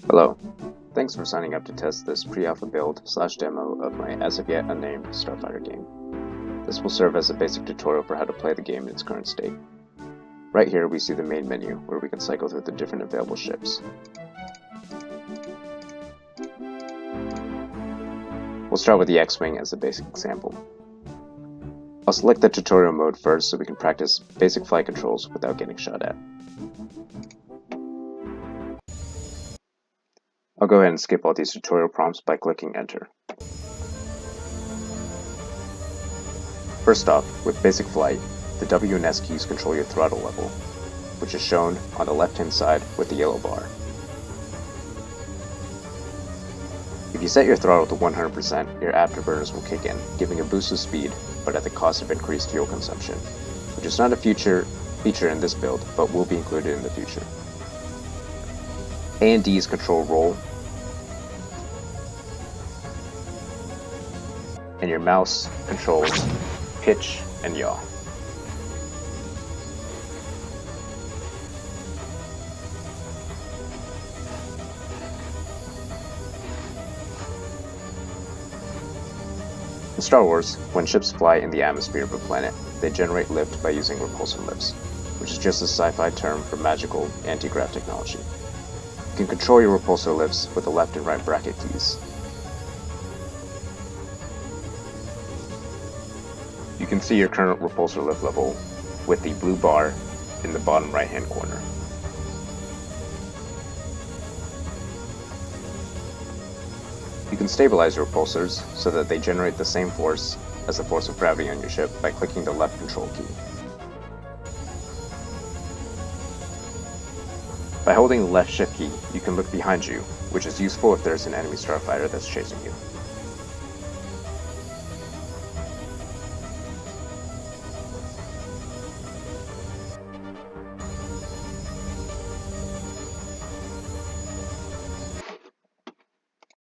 Hello, thanks for signing up to test this pre-alpha build/demo of my as-of-yet unnamed Starfighter game. This will serve as a basic tutorial for how to play the game in its current state. Right here we see the main menu, where we can cycle through the different available ships. We'll start with the X-Wing as a basic example. I'll select the tutorial mode first so we can practice basic flight controls without getting shot at. I'll go ahead and skip all these tutorial prompts by clicking Enter. First off, with basic flight, the W and S keys control your throttle level, which is shown on the left-hand side with the yellow bar. If you set your throttle to 100%, your afterburners will kick in, giving a boost of speed, but at the cost of increased fuel consumption, which is not a feature in this build, but will be included in the future. A and D's control roll, and your mouse controls pitch and yaw. In Star Wars, when ships fly in the atmosphere of a planet, they generate lift by using repulsor lifts, which is just a sci-fi term for magical anti-grav technology. You can control your repulsor lifts with the left and right bracket keys. You can see your current repulsor lift level with the blue bar in the bottom right-hand corner. You can stabilize your repulsors so that they generate the same force as the force of gravity on your ship by clicking the left control key. By holding the left shift key, you can look behind you, which is useful if there's an enemy starfighter that's chasing you.